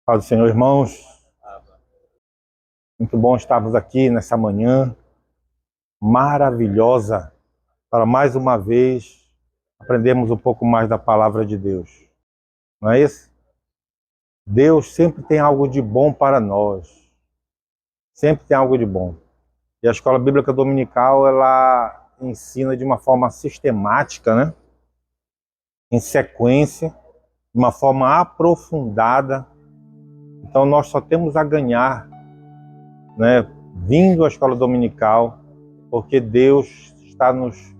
Paz do Senhor, irmãos. Muito bom estarmos aqui nessa manhã maravilhosa para mais uma vez aprendermos um pouco mais da palavra de Deus. Não é isso? Deus sempre tem algo de bom para nós. Sempre tem algo de bom. E a Escola Bíblica Dominical, ela ensina de uma forma sistemática, né? Em sequência, de uma forma aprofundada. Então nós só temos a ganhar, né, vindo à escola dominical, porque Deus está nos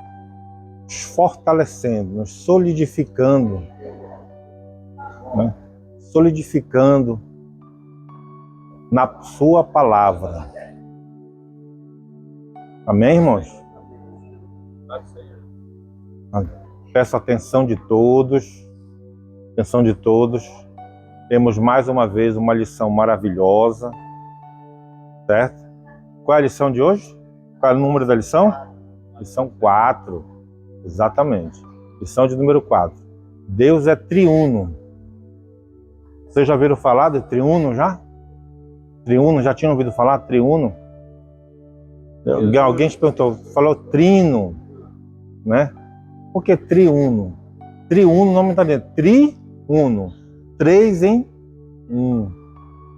fortalecendo, nos solidificando, né, solidificando na sua palavra. Amém, irmãos? Peço a atenção de todos, Temos mais uma vez uma lição maravilhosa, certo? Qual é a lição de hoje? Qual é o número da lição? Lição 4, exatamente. Lição de número 4. Deus é triuno. Vocês já ouviram falar de triuno já? Triuno, já tinham ouvido falar? Triuno? Alguém te perguntou, falou trino, né? Por que triuno? Triuno, o nome está dentro. Triuno. 3 em 1.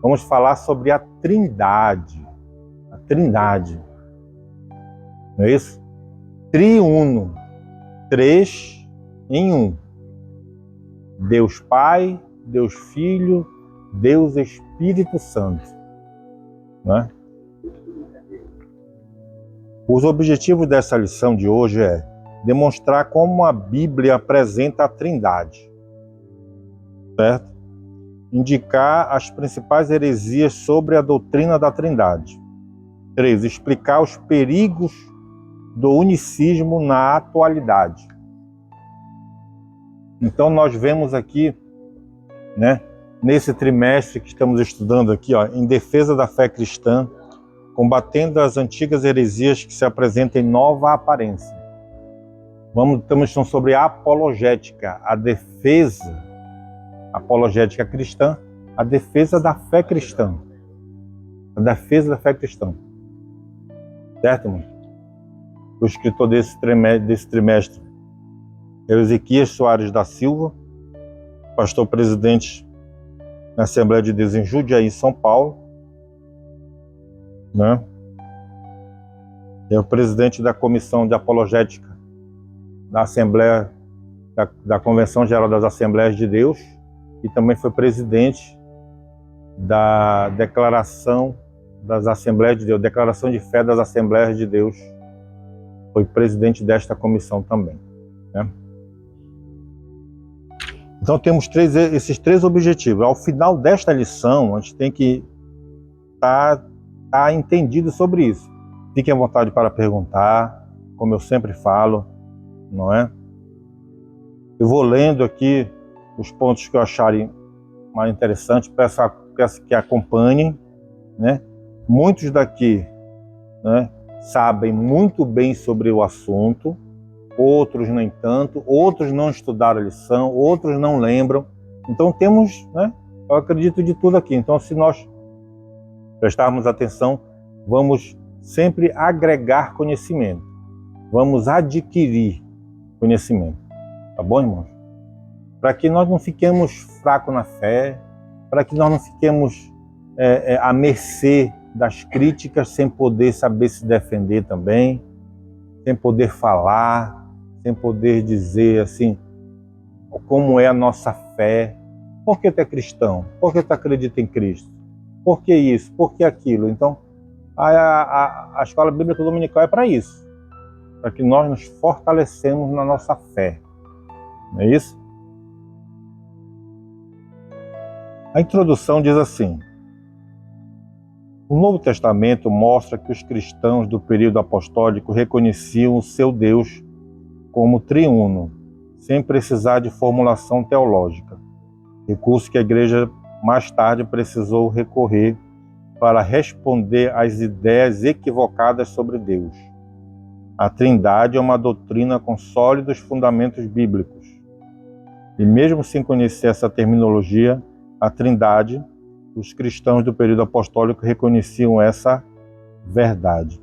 Vamos falar sobre a Trindade. A Trindade. Não é isso? Triuno. 3 em 1. Deus Pai, Deus Filho, Deus Espírito Santo. Não é? Os objetivos dessa lição de hoje é demonstrar como a Bíblia apresenta a Trindade. Certo? Indicar as principais heresias sobre a doutrina da Trindade. 3. Explicar os perigos do unicismo na atualidade. Então nós vemos aqui, né, nesse trimestre que estamos estudando aqui, ó, em defesa da fé cristã, combatendo as antigas heresias que se apresentam em nova aparência. Estamos sobre a apologética, a defesa apologética cristã, a defesa da fé cristã. A defesa da fé cristã. Certo, irmão? O escritor desse trimestre é o Ezequias Soares da Silva, pastor presidente na Assembleia de Deus em Jundiaí, São Paulo. Né? É o presidente da Comissão de Apologética da Assembleia, da Convenção Geral das Assembleias de Deus, e também foi presidente da Declaração das Assembleias de Deus, Declaração de Fé das Assembleias de Deus. Foi presidente desta comissão também. Né? Então temos esses 3 objetivos. Ao final desta lição, a gente tem que estar entendido sobre isso. Fiquem à vontade para perguntar, como eu sempre falo, não é? Eu vou lendo aqui os pontos que eu acharem mais interessantes, peço que acompanhem, né? Muitos daqui, né, sabem muito bem sobre o assunto, outros nem tanto, outros não estudaram a lição, outros não lembram. Então temos, né, eu acredito de tudo aqui. Então, se nós prestarmos atenção, vamos sempre agregar conhecimento, vamos adquirir conhecimento. Tá bom, irmãos? Para que nós não fiquemos fracos na fé, para que nós não fiquemos à mercê das críticas, sem poder saber se defender também, sem poder falar, sem poder dizer assim, como é a nossa fé. Por que tu é cristão? Por que tu acredita em Cristo? Por que isso? Por que aquilo? Então, a Escola Bíblica Dominical é para isso, para que nós nos fortalecemos na nossa fé. Não é isso? A introdução diz assim: o Novo Testamento mostra que os cristãos do período apostólico reconheciam o seu Deus como triuno, sem precisar de formulação teológica, recurso que a igreja mais tarde precisou recorrer para responder às ideias equivocadas sobre Deus. A Trindade é uma doutrina com sólidos fundamentos bíblicos. E mesmo sem conhecer essa terminologia, a Trindade os cristãos do período apostólico reconheciam essa verdade.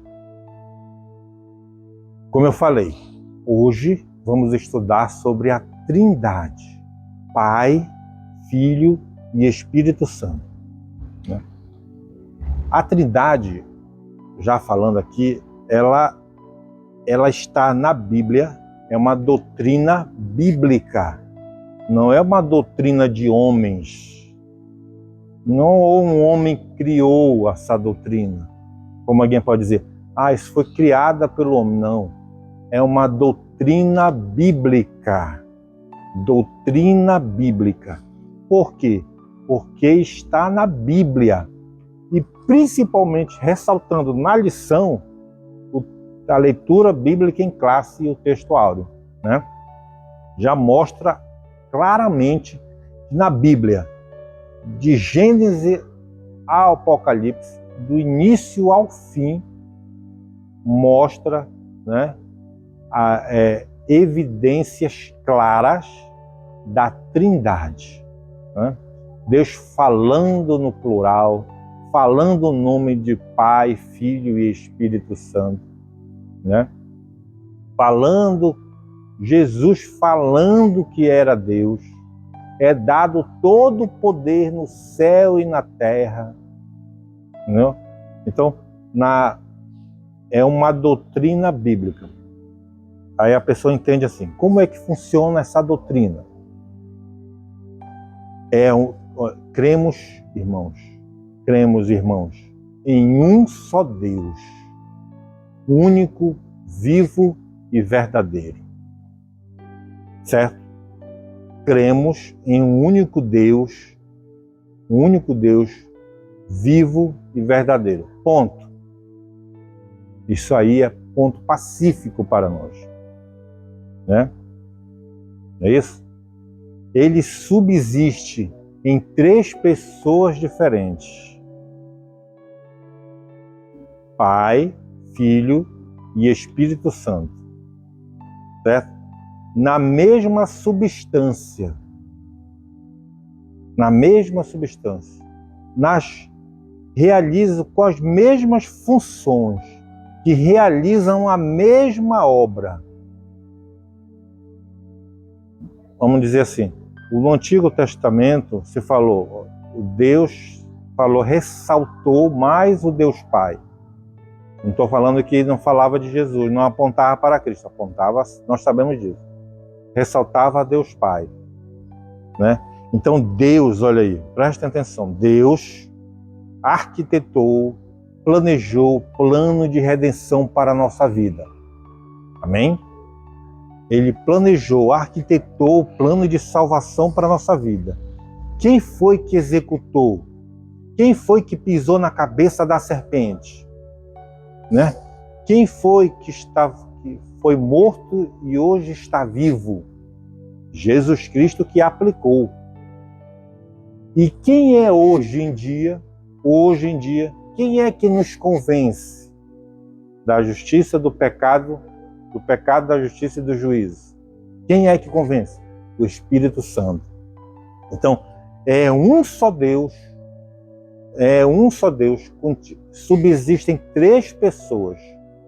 Como eu falei, hoje vamos estudar sobre a Trindade, Pai, Filho e Espírito Santo. A Trindade, já falando aqui, ela está na Bíblia, é uma doutrina bíblica, não é uma doutrina de homens. Não um homem criou essa doutrina, como alguém pode dizer, isso foi criada pelo homem. Não, é uma doutrina bíblica. Doutrina bíblica. Por quê? Porque está na Bíblia. E principalmente ressaltando na lição a leitura bíblica em classe e o texto áureo, né? Já mostra claramente que na Bíblia, de Gênesis ao Apocalipse, do início ao fim, mostra, né, evidências claras da Trindade, né? Deus falando no plural, falando o nome de Pai, Filho e Espírito Santo, né? Jesus falando que era Deus, é dado todo o poder no céu e na terra, né? Então, é uma doutrina bíblica. Aí a pessoa entende assim, como é que funciona essa doutrina? Cremos, irmãos, em um só Deus, único, vivo e verdadeiro. Certo? Cremos em um único Deus vivo e verdadeiro. Ponto. Isso aí é ponto pacífico para nós, né? É isso? Ele subsiste em 3 pessoas diferentes: Pai, Filho e Espírito Santo, certo? Na mesma substância, realizam com as mesmas funções, que realizam a mesma obra. Vamos dizer assim, no Antigo Testamento se falou, ressaltou mais o Deus Pai. Não estou falando que não falava de Jesus, não apontava para Cristo, apontava, nós sabemos disso. Ressaltava a Deus Pai, né? Então Deus, olha aí, prestem atenção, Deus arquitetou, planejou o plano de redenção para a nossa vida. Amém? Ele planejou, arquitetou o plano de salvação para a nossa vida. Quem foi que executou? Quem foi que pisou na cabeça da serpente? Né? Quem foi que foi morto e hoje está vivo? Jesus Cristo, que aplicou. E quem é hoje em dia, quem é que nos convence da justiça, do pecado, da justiça e do juízo? Quem é que convence? O Espírito Santo. Então, é um só Deus, subsistem 3 pessoas.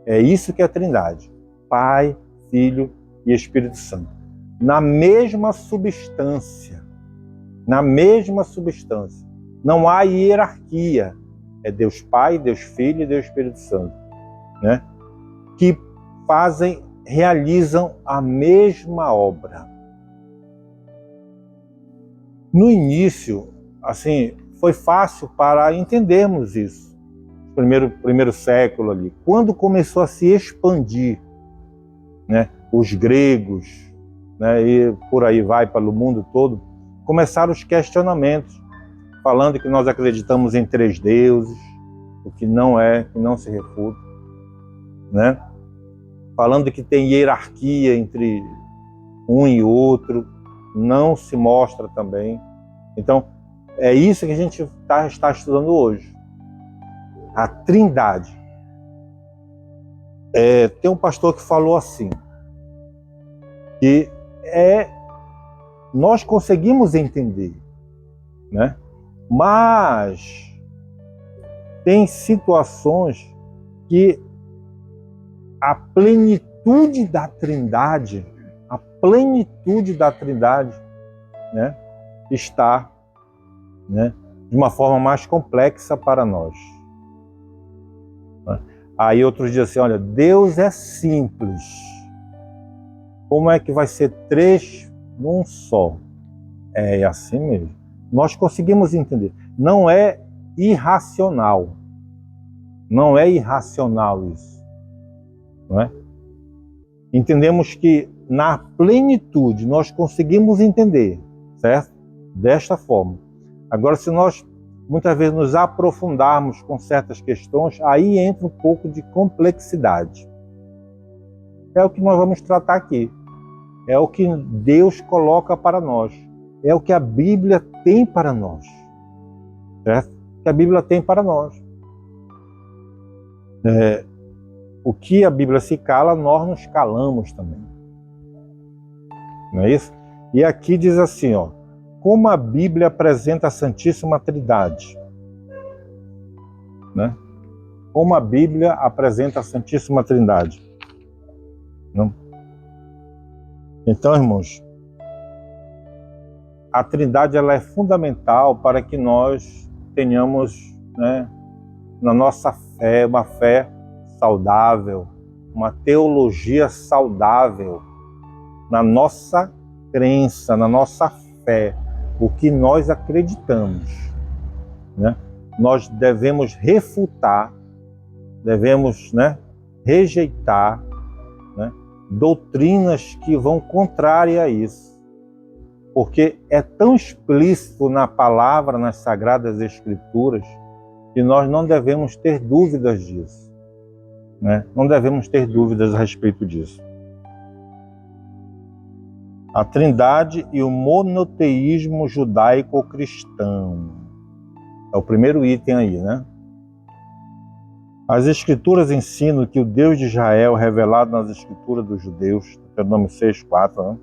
É isso que é a Trindade: Pai, Filho e Espírito Santo. Na mesma substância. Não há hierarquia. É Deus Pai, Deus Filho e Deus Espírito Santo, né? Que realizam a mesma obra. No início, assim, foi fácil para entendermos isso. Primeiro século ali, quando começou a se expandir, né, os gregos, né, e por aí vai pelo mundo todo, começaram os questionamentos, falando que nós acreditamos em 3 deuses, o que não é, que não se refuta, né? Falando que tem hierarquia entre um e outro, não se mostra também. Então, é isso que a gente está estudando hoje. A Trindade. Tem um pastor que falou assim, que nós conseguimos entender, né, Mas tem situações que a plenitude da Trindade, né, está, né, de uma forma mais complexa para nós. Aí outros dizem assim, olha, Deus é simples. Como é que vai ser 3 num só? É assim mesmo. Nós conseguimos entender. Não é irracional. Não é irracional isso. Não é? Entendemos que na plenitude nós conseguimos entender, certo? Desta forma. Agora, se nós muitas vezes nos aprofundarmos com certas questões, aí entra um pouco de complexidade. É o que nós vamos tratar aqui. É o que Deus coloca para nós. É o que a Bíblia tem para nós. Certo? O que a Bíblia tem para nós. O que a Bíblia se cala, nós nos calamos também. Não é isso? E aqui diz assim, ó, como a Bíblia apresenta a Santíssima Trindade. Né? Como a Bíblia apresenta a Santíssima Trindade. Não? Então, irmãos, a Trindade ela é fundamental para que nós tenhamos, né, na nossa fé, uma fé saudável, uma teologia saudável, na nossa crença, na nossa fé, o que nós acreditamos. Né? Nós devemos refutar, devemos, né, rejeitar, né, doutrinas que vão contrária a isso. Porque é tão explícito na palavra, nas Sagradas Escrituras, que nós não devemos ter dúvidas disso. Né? Não devemos ter dúvidas a respeito disso. A Trindade e o monoteísmo judaico-cristão. É o primeiro item aí, né? As Escrituras ensinam que o Deus de Israel, revelado nas Escrituras dos judeus, Deuteronômio 6:4, né?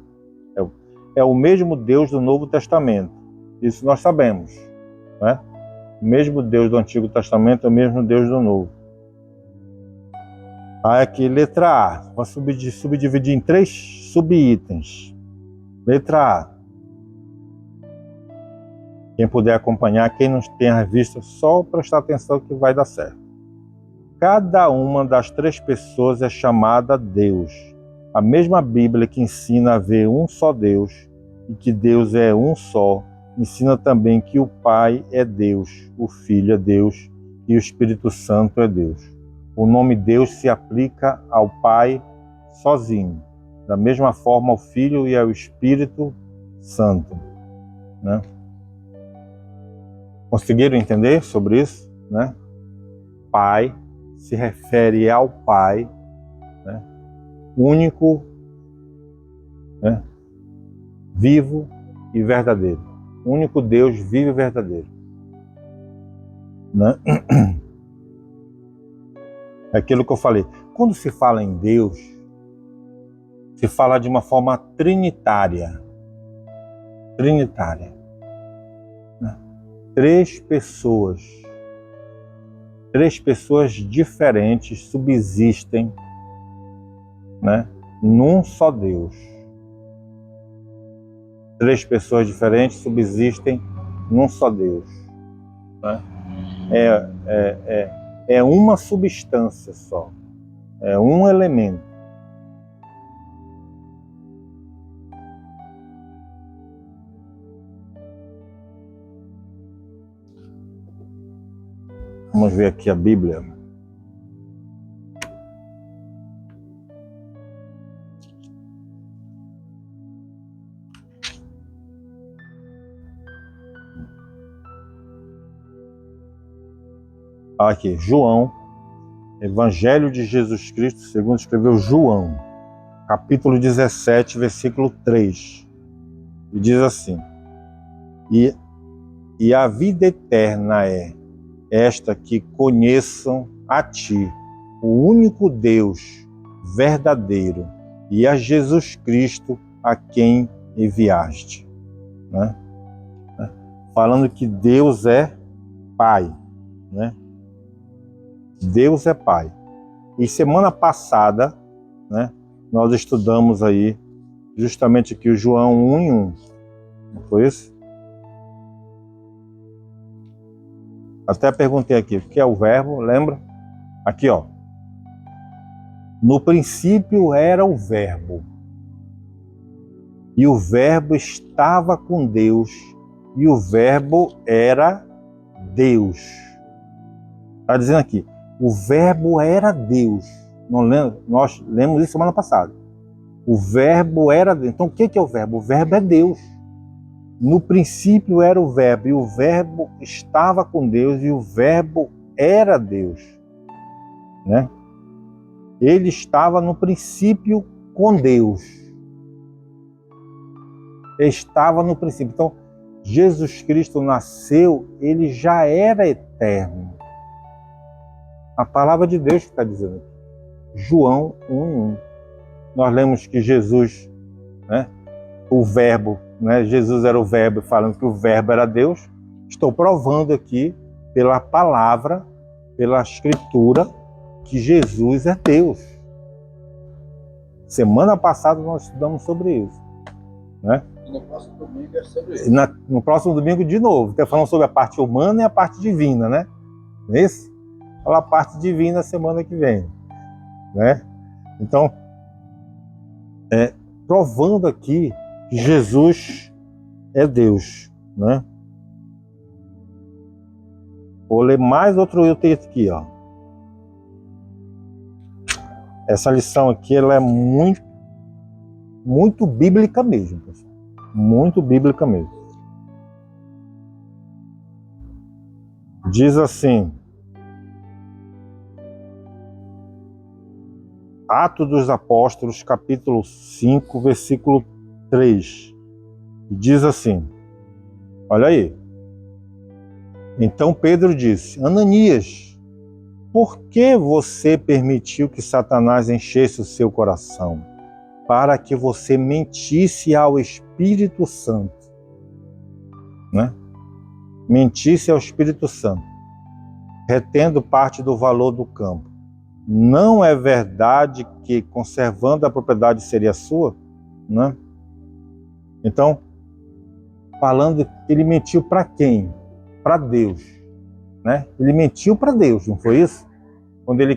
É o mesmo Deus do Novo Testamento. Isso nós sabemos. Né? O mesmo Deus do Antigo Testamento é o mesmo Deus do Novo. Aí aqui, letra A. Vou subdividir em 3 subitens. Letra A. Quem puder acompanhar, quem não tem a vista, só prestar atenção que vai dar certo. Cada uma das 3 pessoas é chamada Deus. A mesma Bíblia que ensina a ver um só Deus e que Deus é um só, ensina também que o Pai é Deus, o Filho é Deus e o Espírito Santo é Deus. O nome Deus se aplica ao Pai sozinho, da mesma forma ao Filho e ao Espírito Santo. Né? Conseguiram entender sobre isso? Né? Pai se refere ao Pai, né? Único, né? Vivo e verdadeiro. Único Deus vivo e verdadeiro. Né? É aquilo que eu falei. Quando se fala em Deus, se fala de uma forma trinitária. Trinitária. Né? 3 pessoas. 3 pessoas diferentes subsistem, né, num só Deus. 3 pessoas diferentes subsistem num só Deus. Né? É uma substância só. É um elemento. Vamos ver aqui a Bíblia. Aqui, João, Evangelho de Jesus Cristo, segundo escreveu João, capítulo 17, versículo 3. E diz assim: E a vida eterna é esta, que conheçam a Ti, o único Deus verdadeiro, e a Jesus Cristo, a quem enviaste. Né? falando que Deus é Pai, né? Deus é Pai. E semana passada, né, nós estudamos aí justamente aqui o João 1:1. Não foi isso? Até perguntei aqui, o que é o verbo, lembra? Aqui, ó. No princípio era o verbo. E o verbo estava com Deus. E o verbo era Deus. Está dizendo aqui, o verbo era Deus. Não lembra? Nós lemos isso semana passada. O verbo era Deus. Então o que é o verbo? O verbo é Deus. No princípio era o verbo, e o verbo estava com Deus, e o verbo era Deus. Né? Ele estava no princípio com Deus. Estava no princípio. Então, Jesus Cristo nasceu, ele já era eterno. A palavra de Deus que está dizendo aqui. João 1:1. Nós lemos que Jesus, né, o verbo, né, Jesus era o verbo, falando que o verbo era Deus. Estou provando aqui, pela palavra, pela escritura, que Jesus é Deus. Semana passada nós estudamos sobre isso. Né? E no próximo domingo é sobre isso. No próximo domingo, de novo, está falando sobre a parte humana e a parte divina, né? Não é isso? Fala a parte divina semana que vem. Né? Então, provando aqui que Jesus é Deus. Né? Vou ler mais outro texto aqui, ó. Essa lição aqui, ela é muito bíblica mesmo, pessoal. Muito bíblica mesmo. Diz assim, Atos dos Apóstolos, capítulo 5, versículo 3. Diz assim, olha aí. Então Pedro disse, Ananias, por que você permitiu que Satanás enchesse o seu coração? Para que você mentisse ao Espírito Santo. Né? Mentisse ao Espírito Santo, retendo parte do valor do campo. Não é verdade que conservando a propriedade seria sua? Né? Então, falando que ele mentiu para quem? Para Deus. Né? Ele mentiu para Deus, não foi isso? Quando ele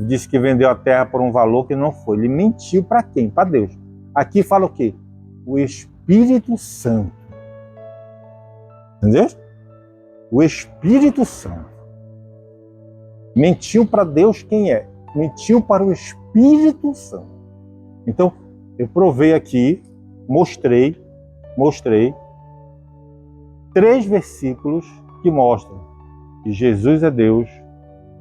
disse que vendeu a terra por um valor que não foi. Ele mentiu para quem? Para Deus. Aqui fala o quê? O Espírito Santo. Entendeu? O Espírito Santo. Mentiu para Deus quem é? Mentiu para o Espírito Santo. Então, eu provei aqui, mostrei 3 versículos que mostram que Jesus é Deus,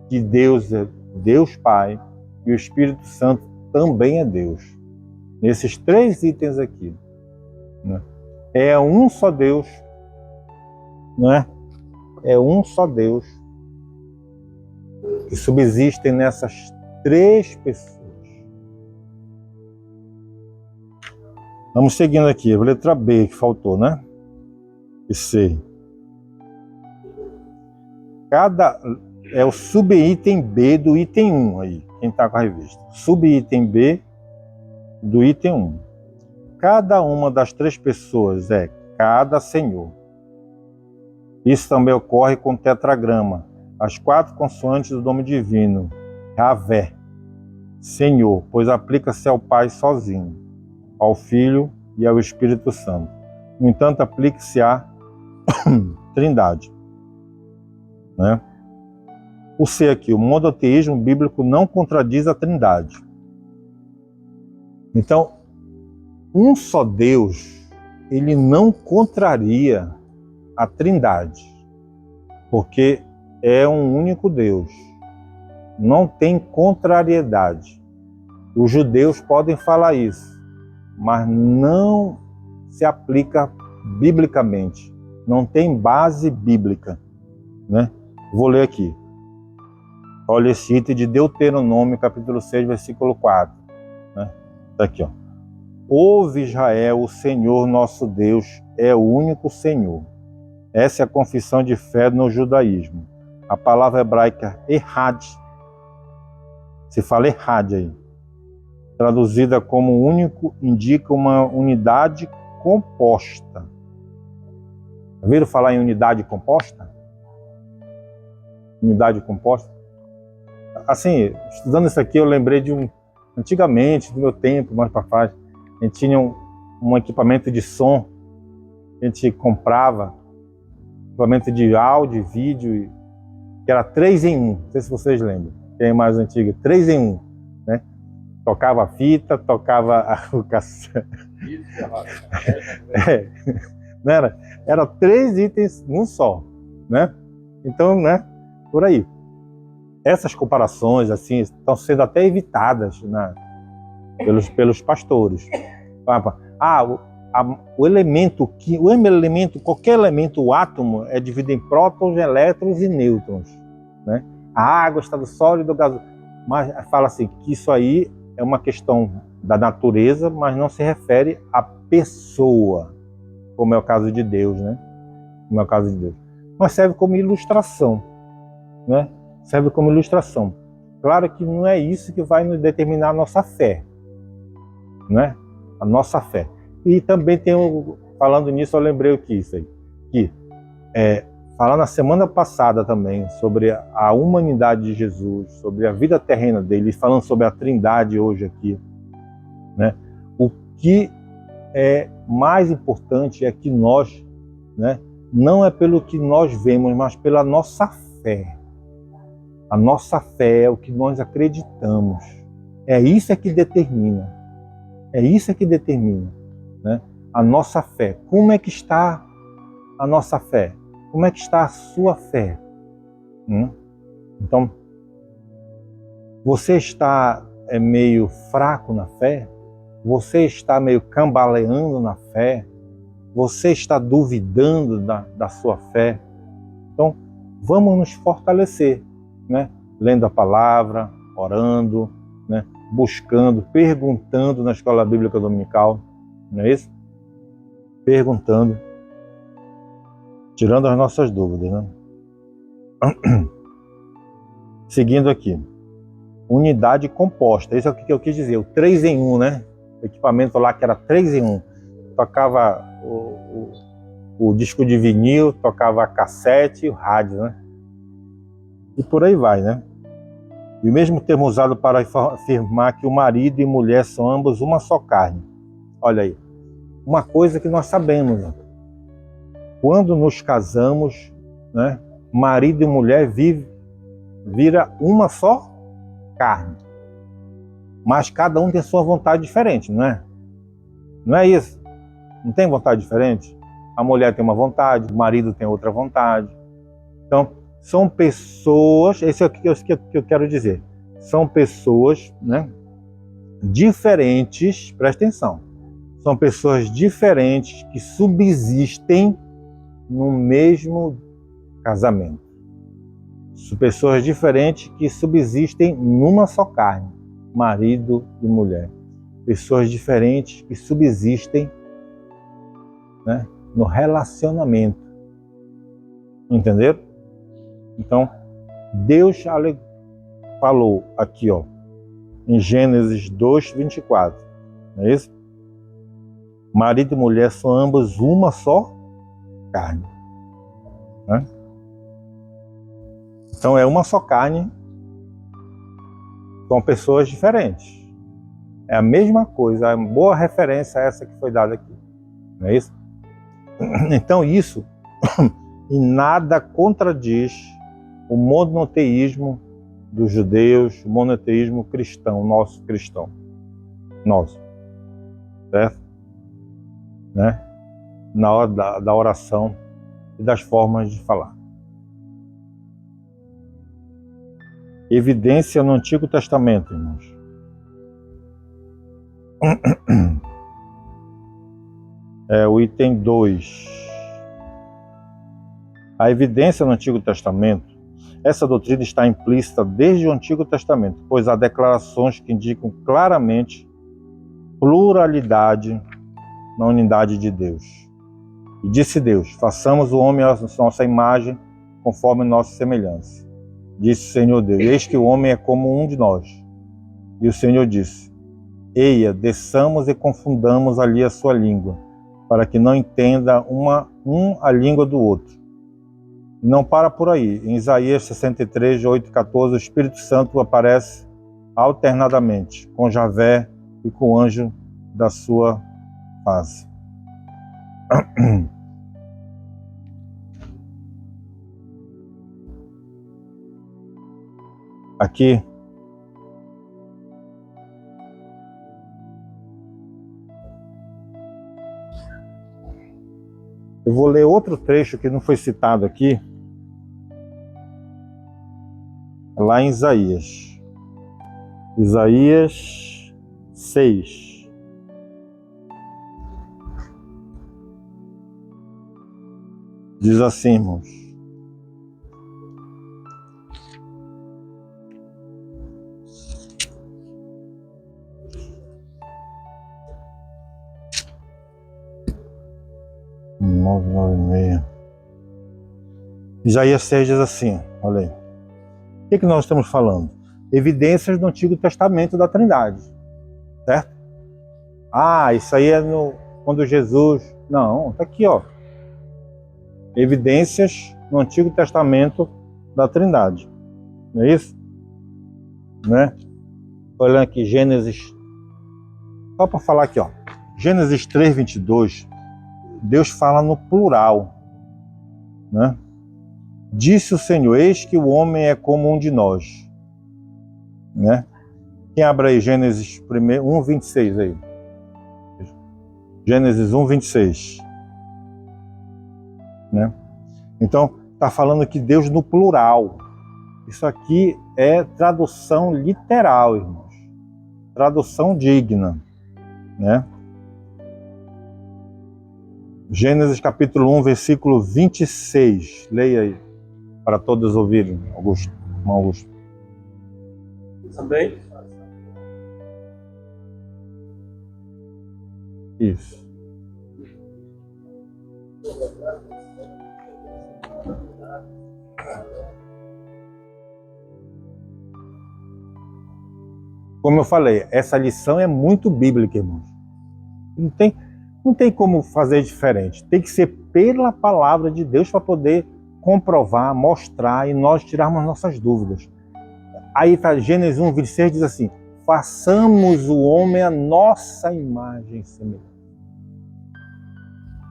que Deus é Deus Pai e o Espírito Santo também é Deus. Nesses 3 itens aqui. Né? É um só Deus, não é? É um só Deus que subsistem nessas 3 pessoas. Vamos seguindo aqui, a letra B que faltou, né? E C. É o subitem B do item 1 aí, quem está com a revista. Subitem B do item 1. Cada uma das 3 pessoas é cada Senhor. Isso também ocorre com o tetragrama. As 4 consoantes do nome divino. Javé, Senhor, pois aplica-se ao Pai sozinho, ao Filho e ao Espírito Santo. No entanto, aplica-se à Trindade. Né? O C aqui, o monoteísmo bíblico não contradiz a Trindade. Então, um só Deus, ele não contraria a Trindade, porque é um único Deus. Não tem contrariedade. Os judeus podem falar isso, mas não se aplica biblicamente. Não tem base bíblica. Né? Vou ler aqui. Olha esse item de Deuteronômio, capítulo 6, versículo 4. Né? Tá aqui, ó. Ouve, Israel, o Senhor nosso Deus é o único Senhor. Essa é a confissão de fé no judaísmo. A palavra hebraica errad, se fala errad aí, traduzida como único, indica uma unidade composta. Ouviram falar em unidade composta? Unidade composta? Assim, estudando isso aqui, eu lembrei de antigamente, do meu tempo, mais para trás, a gente tinha um equipamento de som, a gente comprava, equipamento de áudio, vídeo, que era 3 em 1, não sei se vocês lembram, quem é mais antigo, 3 em 1, né? Tocava a fita, tocava o cassete. Não era? Era 3 itens num só, né? Então, né? Por aí. Essas comparações, assim, estão sendo até evitadas, né, pelos pastores. O elemento, qualquer elemento, o átomo, é dividido em prótons, elétrons e nêutrons, né? A água, estado sólido, gasoso. Mas fala assim, que isso aí é uma questão da natureza, mas não se refere à pessoa, como é o caso de Deus, né? Como é o caso de Deus. Mas serve como ilustração, né? Serve como ilustração. Claro que não é isso que vai nos determinar a nossa fé, né? A nossa fé. E também falando nisso, eu lembrei o que isso aí, falando na semana passada também sobre a humanidade de Jesus, sobre a vida terrena dele, falando sobre a Trindade hoje aqui, né? O que é mais importante é que nós, né, não é pelo que nós vemos, mas pela nossa fé. A nossa fé é o que nós acreditamos. É isso que determina. É isso que determina, né? A nossa fé. Como é que está a nossa fé? Como é que está a sua fé? Então, você está meio fraco na fé? Você está meio cambaleando na fé? Você está duvidando da sua fé? Então, vamos nos fortalecer, né? Lendo a palavra, orando, né? Buscando, perguntando na escola bíblica dominical, não é isso? Perguntando, tirando as nossas dúvidas, né? Seguindo aqui, unidade composta, isso é o que eu quis dizer, o 3 em 1, né? O equipamento lá que era 3 em 1, tocava o disco de vinil, tocava cassete e o rádio, né? E por aí vai, né? E o mesmo termo usado para afirmar que o marido e mulher são ambos uma só carne. Olha aí, uma coisa que nós sabemos, né? Quando nos casamos, né, marido e mulher vira uma só carne. Mas cada um tem sua vontade diferente, não é? Não é isso? Não tem vontade diferente? A mulher tem uma vontade, o marido tem outra vontade. Então, são pessoas, esse é o que eu quero dizer, são pessoas, né, diferentes, presta atenção, são pessoas diferentes que subsistem no mesmo casamento. São pessoas diferentes que subsistem numa só carne, marido e mulher. Pessoas diferentes que subsistem, né, no relacionamento. Entenderam? Então, Deus falou aqui, ó, em Gênesis 2:24, não é isso? Marido e mulher são ambos uma só carne, né? Então é uma só carne, são pessoas diferentes. É a mesma coisa, é uma boa referência a essa que foi dada aqui, não é isso? Então isso em nada contradiz o monoteísmo dos judeus, o monoteísmo cristão, nosso, certo? Né? Na hora da oração e das formas de falar. Evidência no Antigo Testamento, irmãos. O item 2. A evidência no Antigo Testamento. Essa doutrina está implícita desde o Antigo Testamento, pois há declarações que indicam claramente pluralidade na unidade de Deus. E disse Deus: façamos o homem à nossa imagem, conforme nossa semelhança. Disse o Senhor Deus: eis que o homem é como um de nós. E o Senhor disse: eia, desçamos e confundamos ali a sua língua, para que não entenda a língua do outro. E não para por aí. Em Isaías 63, de 8 e 14, o Espírito Santo aparece alternadamente com Javé e com o anjo da sua face. Aqui eu vou ler outro trecho que não foi citado aqui, lá em Isaías. Isaías 6. Diz assim, irmãos: Isaías 6 diz assim, olha aí. O que nós estamos falando? Evidências do Antigo Testamento da Trindade, certo? Ah, isso aí é quando Jesus... Não, está aqui, ó. Evidências no Antigo Testamento da Trindade. Não é isso? Né? Olhando aqui, Gênesis... Só para falar aqui, ó. Gênesis 3, 22. Deus fala no plural, né? Disse o Senhor: eis que o homem é como um de nós, né? Quem abre aí Gênesis 1, 26 aí. Gênesis 1, 26. Né? Então, está falando que Deus no plural. Isso aqui é tradução literal, irmãos. Tradução digna, né? Gênesis capítulo 1, versículo 26. Leia aí, para todos ouvirem, Augusto. Irmão Augusto. Também. Isso. Como eu falei, essa lição é muito bíblica, irmãos. Não tem como fazer diferente. Tem que ser pela palavra de Deus para poder comprovar, mostrar e nós tirarmos nossas dúvidas. Aí tá, Gênesis 1, 26 diz assim: façamos o homem à nossa imagem e semelhança.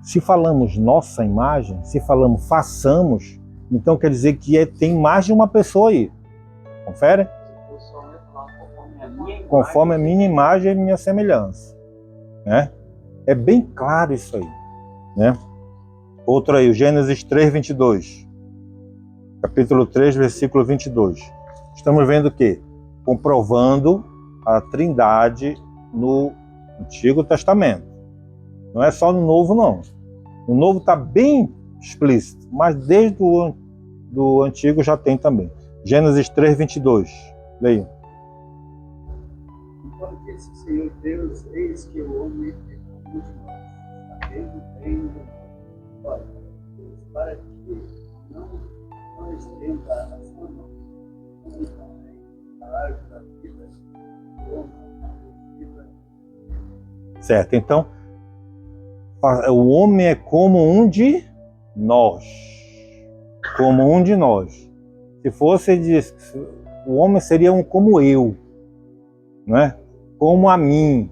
Se falamos nossa imagem, se falamos façamos, então quer dizer que tem mais de uma pessoa aí. Confere? Conforme a minha imagem e minha semelhança, né? É bem claro isso aí, né? Outro aí, o Gênesis 3, 22. Capítulo 3, versículo 22. Estamos vendo o quê? Comprovando a Trindade no Antigo Testamento. Não é só no Novo, não. O Novo está bem explícito, mas desde do Antigo já tem também. Gênesis 3, 22. Leia. Então disse o Senhor Deus: eis que o homem é como de nós, sabendo bem o mal. Olha, para que não estenda a sua mão, como também a árvore da vida, certo, então o homem é como um de nós. Como um de nós. Se fosse, o homem seria um como eu, não é? Como a mim,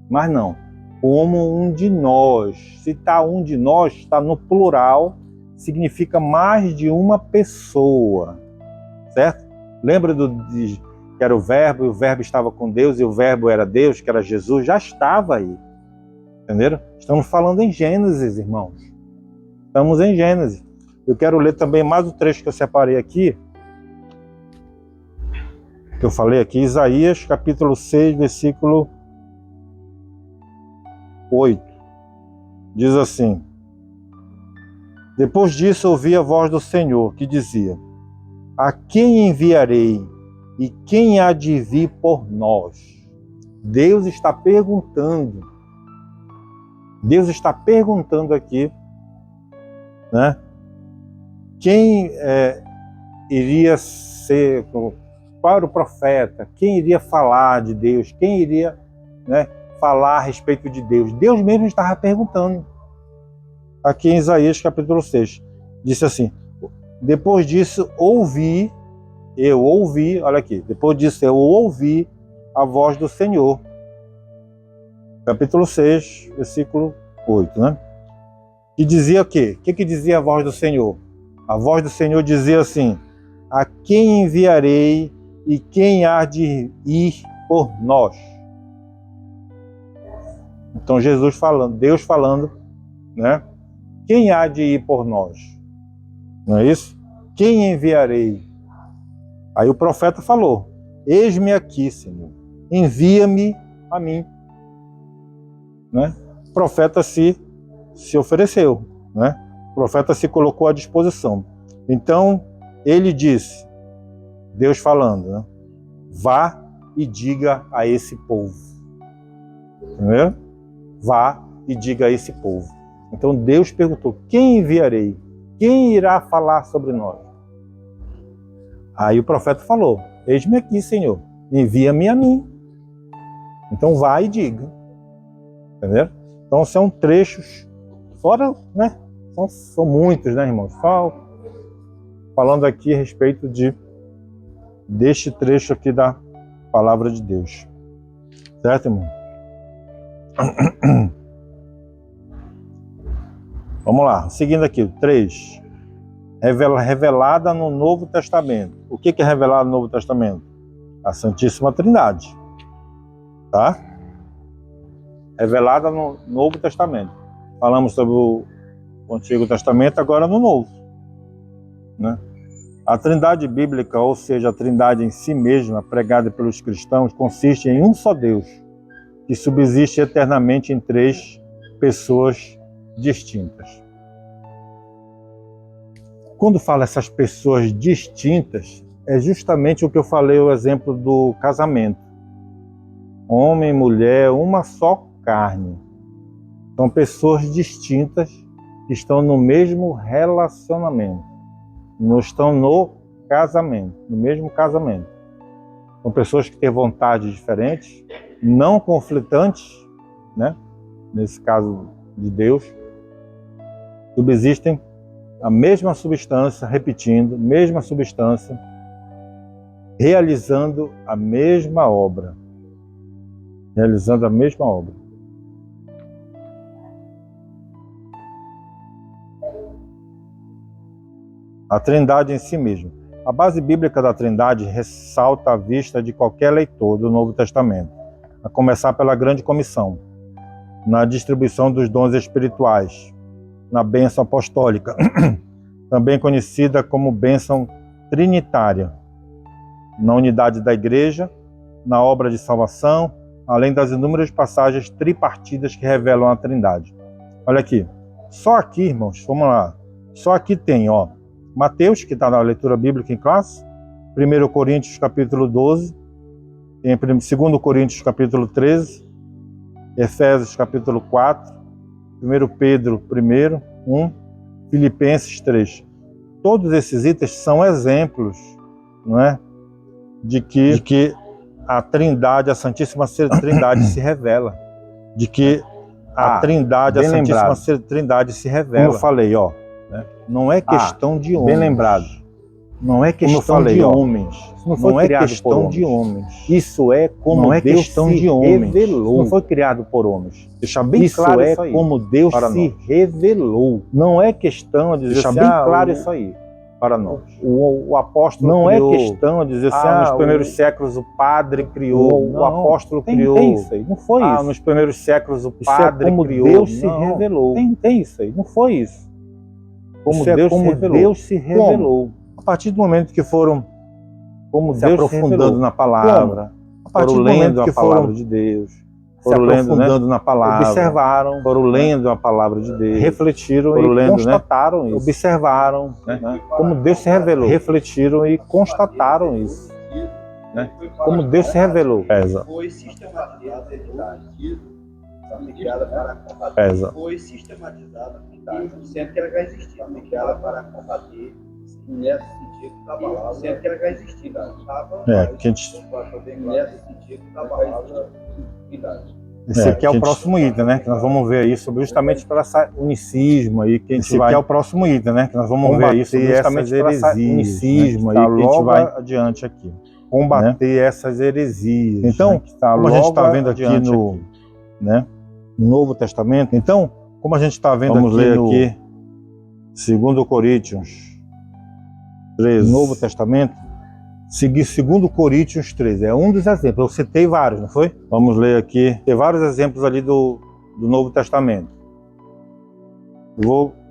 mas não, como um de nós. Se está um de nós, está no plural, significa mais de uma pessoa, certo? Lembra que era o verbo, e o verbo estava com Deus, e o verbo era Deus, que era Jesus, já estava aí, entenderam? Estamos falando em Gênesis, irmãos, estamos em Gênesis. Eu quero ler também mais um trecho que eu separei aqui, que eu falei aqui, Isaías, capítulo 6, versículo 8. Diz assim: depois disso ouvi a voz do Senhor, que dizia: a quem enviarei e quem há de vir por nós? Deus está perguntando. Deus está perguntando aqui né? Quem iria ser, qual era o profeta? Quem iria falar de Deus? Quem iria, né, falar a respeito de Deus? Deus mesmo estava perguntando. Aqui em Isaías capítulo 6, disse assim: depois disso eu ouvi, olha aqui, depois disso eu ouvi a voz do Senhor. Capítulo 6, versículo 8, né? Que dizia o quê? O que dizia a voz do Senhor? A voz do Senhor dizia assim: a quem enviarei e quem há de ir por nós? Então Jesus falando, Deus falando, né? Quem há de ir por nós? Não é isso? Quem enviarei? Aí o profeta falou: eis-me aqui, Senhor, envia-me a mim. Né? O profeta se ofereceu, né? O profeta se colocou à disposição. Então ele disse, Deus falando, né? Vá e diga a esse povo. Entendeu? Vá e diga a esse povo. Então Deus perguntou: quem enviarei? Quem irá falar sobre nós? Aí o profeta falou: eis-me aqui, Senhor, envia-me a mim. Então vá e diga. Entendeu? Então são trechos, fora, né? São muitos, né, irmãos? Só falando aqui a respeito deste trecho aqui da palavra de Deus. Certo, irmão? Vamos lá, seguindo aqui, 3. Revelada no Novo Testamento. O que é revelado no Novo Testamento? A Santíssima Trindade. Tá? Revelada no Novo Testamento. Falamos sobre o Antigo Testamento, agora no Novo. Né? A Trindade bíblica, ou seja, a Trindade em si mesma, pregada pelos cristãos, consiste em um só Deus, que subsiste eternamente em 3 pessoas distintas. Quando fala essas pessoas distintas, é justamente o que eu falei, o exemplo do casamento. Homem e mulher, uma só carne. São pessoas distintas que estão no mesmo relacionamento. Não estão no casamento, no mesmo casamento. São pessoas que têm vontades diferentes, não conflitantes, né? Nesse caso de Deus, subsistem a mesma substância, repetindo, mesma substância, realizando a mesma obra. Realizando a mesma obra. A Trindade em si mesma. A base bíblica da Trindade ressalta à vista de qualquer leitor do Novo Testamento, a começar pela Grande Comissão, na distribuição dos dons espirituais, na bênção apostólica, também conhecida como bênção trinitária, na unidade da Igreja, na obra de salvação, além das inúmeras passagens tripartidas que revelam a Trindade. Olha aqui, só aqui, irmãos, vamos lá, só aqui tem, ó, Mateus, que está na leitura bíblica em classe, 1 Coríntios capítulo 12, em 2 Coríntios capítulo 13, Efésios capítulo 4, 1 Pedro 1, Filipenses 3. Todos esses itens são exemplos, não é, de que a Trindade, a Santíssima Trindade se revela, de que a Trindade, a Santíssima Trindade se revela. Como eu falei, ó, né? Não é questão de homens. Bem lembrado. Não é questão de homens. Isso não foi criado questão de homens. Isso é como não é Deus questão se de homens. Revelou. Isso não foi criado por homens. Deixa bem isso claro isso aí. Como Deus se revelou. Não é questão de dizer deixa assim, bem claro isso aí para nós. O apóstolo não criou. É questão de dizer assim, nos primeiros séculos o padre criou, o apóstolo criou. Tem isso aí, não foi isso. Nos primeiros séculos o padre como criou. Deus se revelou. Tem isso aí, não foi isso. Como Deus se revelou. A partir do momento que foram se aprofundando na palavra, a partir do momento que foram de Deus, foram aprofundando na palavra, observaram, foram lendo a palavra de Deus, refletiram e constataram isso. Observaram, né? Como Deus se revelou, refletiram e constataram isso, né? Como Deus se revelou. Foi sistematizado foi criada para combater, Exato. foi sistematizada, sendo que ela já existia, foi criada para combater, nesse sentido da palavra, sendo que ela já existia, Que a gente... nesse sentido da palavra. Esse aqui é o próximo item, né? Que nós vamos ver aí sobre justamente para essa unicismo aí que a gente vai... Esse aqui é o próximo item, né? Que nós vamos ver aí sobre justamente para essa unicismo aí que a gente vai adiante aqui. Combater essas heresias. Então, como a gente está vendo aqui no Novo Testamento, então, como a gente está vendo aqui no 2 Coríntios 13, Novo Testamento, seguir 2 Coríntios 13, é um dos exemplos. Eu citei vários, não foi? Vamos ler aqui. Tem vários exemplos ali do Novo Testamento.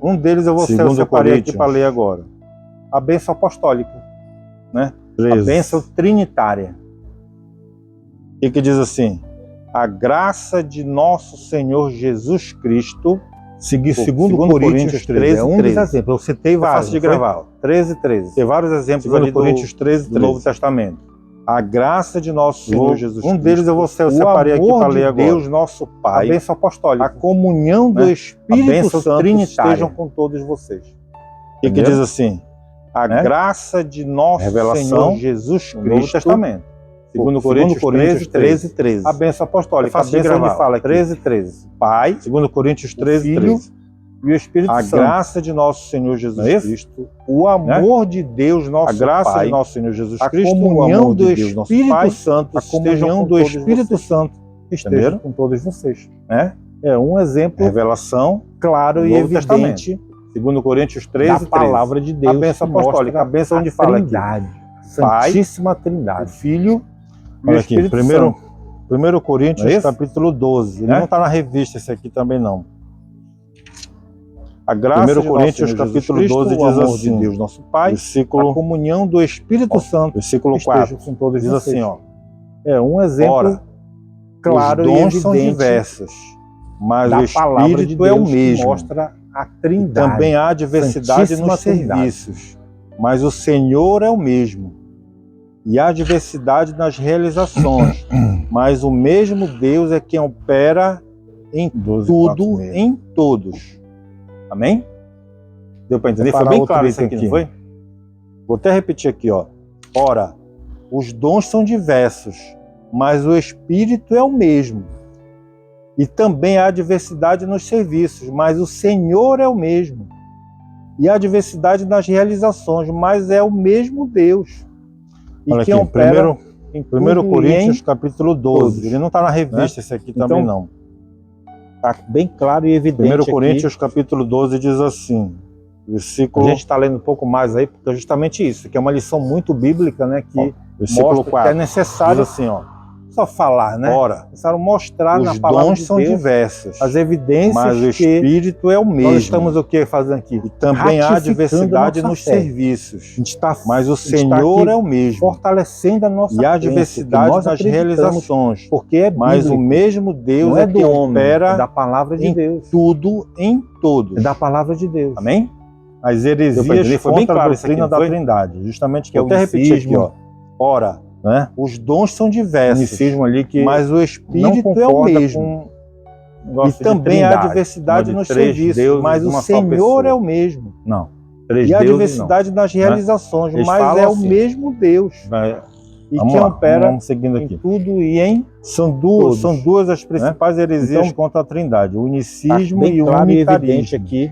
Um deles eu separei aqui para ler agora. A bênção apostólica, né? 13. A bênção trinitária. E que diz assim: a graça de nosso Senhor Jesus Cristo, seguir 2 Coríntios 13, é um dos exemplos. Eu citei vários. Fácil de gravar. 13. Tem vários exemplos ali do Coríntios 13, do Novo Testamento. A graça de nosso Senhor Jesus Cristo. Um deles eu separei aqui para ler agora. Deus nosso Pai. A bênção apostólica. A comunhão do Espírito Santo estejam com todos vocês. E que diz assim: a graça de nosso Senhor Jesus Cristo. Novo Testamento. 2 Coríntios 13. A bênção apostólica. A bênção onde fala 13. Pai. 2 Coríntios 13. E o Espírito Santo. A graça de nosso Senhor Jesus Cristo. O amor de Deus nosso Pai. A graça de nosso Senhor Jesus Cristo. A comunhão do Espírito Santo. A comunhão do Espírito Santo esteja com todos vocês. É um exemplo. Revelação. Claro e evidente. 2 Coríntios 13. Da palavra de Deus. A bênção apostólica. A bênção onde fala aqui. Santíssima Trindade. O Filho. Olha aqui, 1 Coríntios capítulo 12. Ele não está na revista esse aqui também não. A graça 1 Coríntios capítulo 12 diz assim: de Deus nosso Pai, a comunhão do Espírito Santo, versículo 4, com todos diz assim, ó. É um exemplo claro e evidente. Os dons são diversos, mas o Espírito é o mesmo. Mostra a Trindade. Também há diversidade nos serviços, mas o Senhor é o mesmo. E há diversidade nas realizações, mas o mesmo Deus é quem opera em tudo, em todos. Amém? Deu para entender? Foi bem claro isso aqui, não foi? Vou até repetir aqui, ó. Ora, os dons são diversos, mas o Espírito é o mesmo. E também há diversidade nos serviços, mas o Senhor é o mesmo. E há diversidade nas realizações, mas é o mesmo Deus. E olha quem aqui, opera em 1 Coríntios capítulo 12. Ele não está na revista esse aqui também não. Está bem claro e evidente. 1 Coríntios capítulo 12 diz assim, versículo... A gente está lendo um pouco mais aí, porque é justamente isso, que é uma lição muito bíblica, né? Que mostra 4, que é necessário, diz assim, ó, só falar, né? Ora, necessário mostrar na palavra de Deus. Os dons são diversos, as evidências, mas o Espírito é o mesmo. Nós estamos o que fazendo aqui? E também há diversidade nos serviços. A gente está, mas o Senhor é o mesmo. Fortalecendo a nossa fé. E há diversidade nas realizações, porque é bíblico. Mas o mesmo Deus é que opera da palavra de Deus. Tudo em todos. É da palavra de Deus. Amém? As heresias foi bem claro a doutrina da Trindade, justamente que é o unicismo. Ora, né? Os dons são diversos, ali que mas o Espírito é o mesmo. E também há diversidade nos serviços, mas o Senhor é o mesmo. Não. E há diversidade nas realizações, mas é o mesmo Deus. E quem opera em tudo e em são duas as principais heresias contra a Trindade, o unicismo e o unitarismo. Aqui.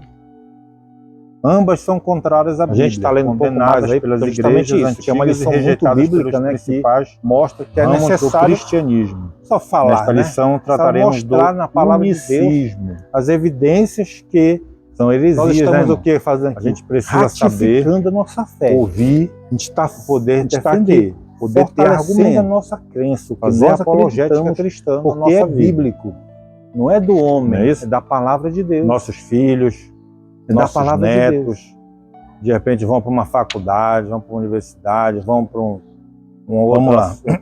Ambas são contrárias à Bíblia. A gente está lendo um pouco mais aí pelas igrejas antigas, que é uma lição muito bíblica, né, que mostra que é necessário o cristianismo. Só falar, nesta lição trataremos mostrar na palavra de Deus as evidências que são heresias. Nós estamos o que fazendo aqui? A gente precisa saber, a nossa fé, ouvir, a gente está poder defender, poder ter argumento, a nossa crença, fazer a apologética cristã, porque é bíblico, não é do homem, é da palavra de Deus. Nossos filhos, nossos netos, de repente vão para uma faculdade, vão para uma universidade, vão para um outro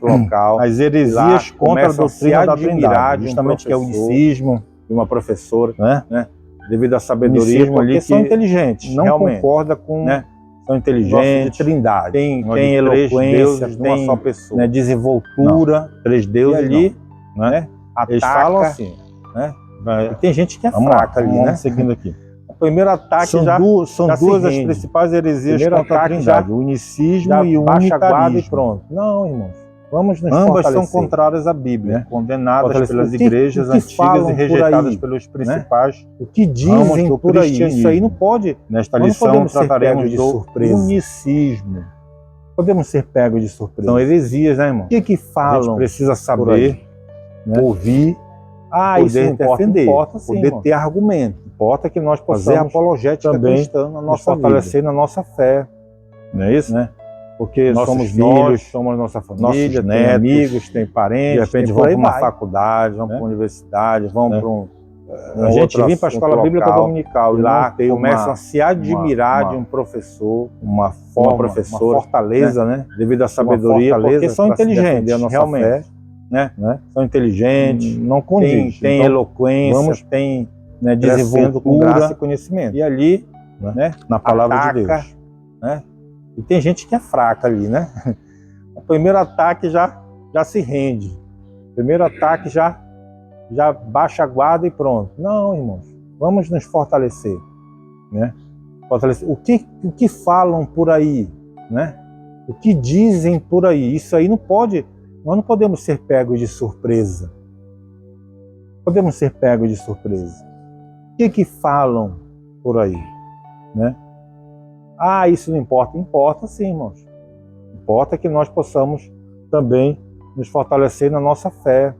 local. As heresias contra a doutrina da Trindade, justamente que é o unicismo de uma professora, né? Devido à sabedoria, ali são inteligentes, não concorda com, são inteligentes, de Trindade, tem eloquência, de uma só pessoa, desenvoltura, três deuses ali, né? Eles falam assim. né? E tem gente que é fraca ali, né? Vamos seguindo aqui. O primeiro ataque São já duas as as principais heresias Primeiro contra a ataque Trindade, o unicismo já e o baixa a guarda e unitarismo. pronto. Não, irmãos. Vamos nos Ambas são fortalecer. contrárias à Bíblia, Né? condenadas Fortalecer. pelas O que igrejas antigas falam e por rejeitadas aí, pelos principais O que ramos dizem do por aí? cristianismo. Isso aí não pode. Nesta Nós não lição podemos ser trataremos pegos de do surpresa. unicismo. Podemos ser pegos de surpresa. São heresias, né, irmão? O que A gente falam? precisa por saber, aí, né? ouvir, Isso poder não importa, defender, importa sim, poder irmão. ter argumento, Importa que nós fazer possamos apologética também cristã na nos nossa fortalecer na nossa fé, vida. Não é isso? né? Porque Nossos somos filhos, nós, somos nossa família, nossos tem netos, amigos, tem De parentes, repente tem vão por aí para uma vai, faculdade, vão né? para uma universidade, vão Né? para um A gente outro vem para a escola outro bíblica local, dominical e e lá lá tem começam uma- a se admirar uma- de um professor, uma uma professora, fortaleza, né? devido à Sabedoria, sabedoria, porque são para se defender inteligentes, a nossa realmente, fé, né? São inteligentes, não tem, condiz. tem Então, eloquência, vamos, tem né, crescendo com desenvoltura graça e conhecimento. E ali, né? na palavra ataca, de Deus. né? E tem gente que é fraca ali, né? O primeiro ataque já se rende. O primeiro ataque já baixa a guarda e pronto. Não, irmãos, vamos nos fortalecer, né? Fortalecer. O que falam por aí, né? O que dizem por aí? Isso aí não pode. Nós não podemos ser pegos de surpresa. Podemos ser pegos de surpresa. O que falam por aí, né? Isso não importa. Importa sim, irmãos. Importa que nós possamos também nos fortalecer na nossa fé,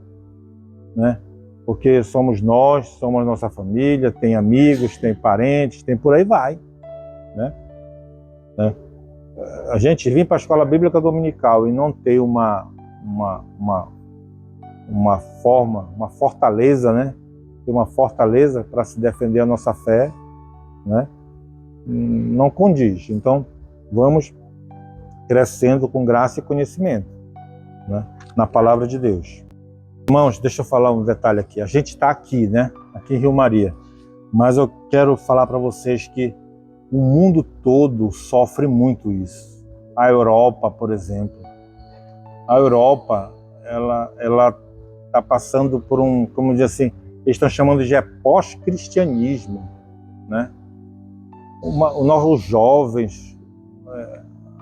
né? Porque somos nós, somos nossa família, tem amigos, tem parentes, tem por aí vai, né? A gente vir para a escola bíblica dominical e não ter uma forma, uma fortaleza, né? Ter uma fortaleza para se defender a nossa fé, né? Não condiz. Então, vamos crescendo com graça e conhecimento, né? Na palavra de Deus. Irmãos, deixa eu falar um detalhe aqui. A gente está aqui, né? Aqui em Rio Maria. Mas eu quero falar para vocês que o mundo todo sofre muito isso. A Europa, por exemplo. A Europa, ela está passando por como dizer assim, eles estão chamando de pós-cristianismo, né? Os jovens,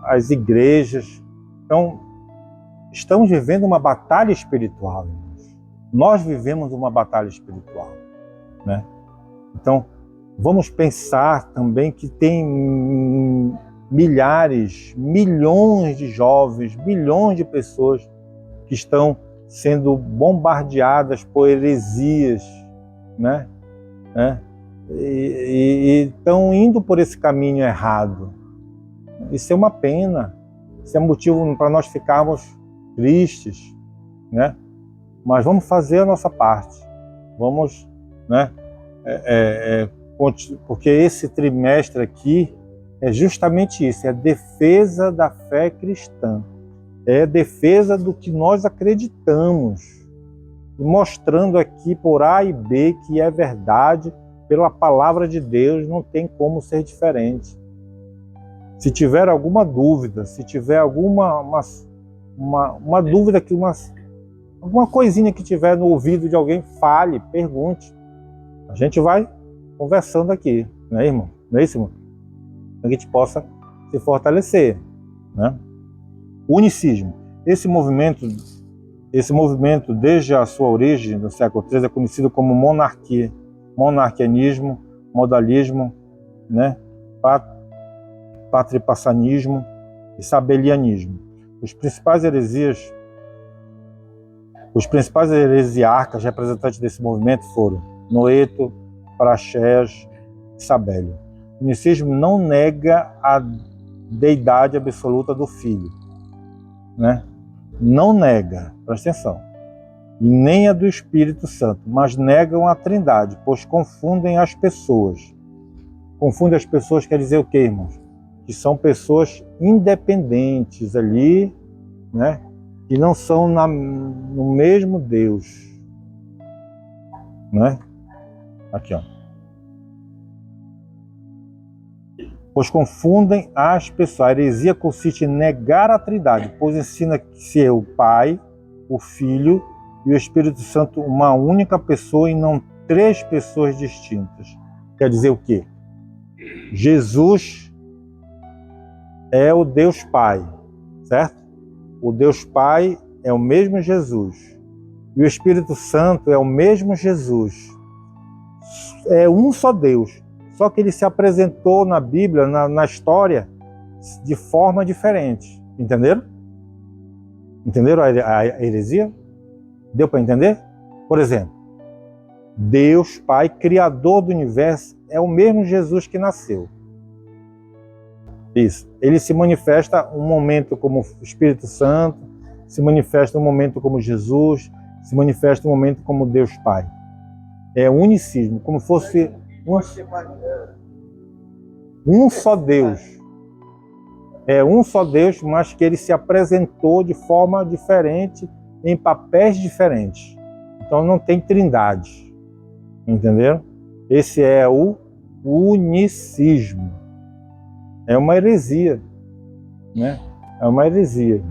as igrejas, estamos vivendo uma batalha espiritual. Nós vivemos uma batalha espiritual, né? Então, vamos pensar também que tem milhares, milhões de jovens, milhões de pessoas que estão sendo bombardeadas por heresias, né? E estão indo por esse caminho errado. Isso é uma pena. Isso é motivo para nós ficarmos tristes, né? Mas vamos fazer a nossa parte. Vamos, né? Porque esse trimestre aqui é justamente isso, é a defesa da fé cristã. É a defesa do que nós acreditamos. Mostrando aqui por A e B que é verdade, pela palavra de Deus, não tem como ser diferente. Se tiver alguma dúvida, se tiver alguma uma dúvida, alguma coisinha que tiver no ouvido de alguém, fale, pergunte. A gente vai conversando aqui, né, irmão? Não é isso, irmão? Para que a gente possa se fortalecer, né? O unicismo. Esse movimento, desde a sua origem, no século III, é conhecido como monarquianismo, modalismo, né? Patripassanismo e sabelianismo. Os principais heresiarcas representantes desse movimento foram Noeto, Praxés e Sabélio. O unicismo não nega a deidade absoluta do Filho, né? Não nega, presta atenção, e nem a do Espírito Santo, mas negam a Trindade, pois confundem as pessoas. Confundem as pessoas quer dizer o quê, irmãos? Que são pessoas independentes ali, né? Que não são no mesmo Deus, né? Aqui, ó. Pois confundem as pessoas. A heresia consiste em negar a Trindade, pois ensina que é o Pai, o Filho e o Espírito Santo uma única pessoa e não três pessoas distintas. Quer dizer o quê? Jesus é o Deus Pai, certo? O Deus Pai é o mesmo Jesus. E o Espírito Santo é o mesmo Jesus. É um só Deus. Só que ele se apresentou na Bíblia, na história, de forma diferente. Entenderam? Entenderam a heresia? Deu para entender? Por exemplo, Deus Pai, Criador do universo, é o mesmo Jesus que nasceu. Isso. Ele se manifesta um momento como Espírito Santo, se manifesta um momento como Jesus, se manifesta um momento como Deus Pai. É unicismo, como fosse um só Deus. É um só Deus, mas que ele se apresentou de forma diferente, em papéis diferentes. Então não tem trindade. Entenderam? Esse é o unicismo. É uma heresia, né? É uma heresia.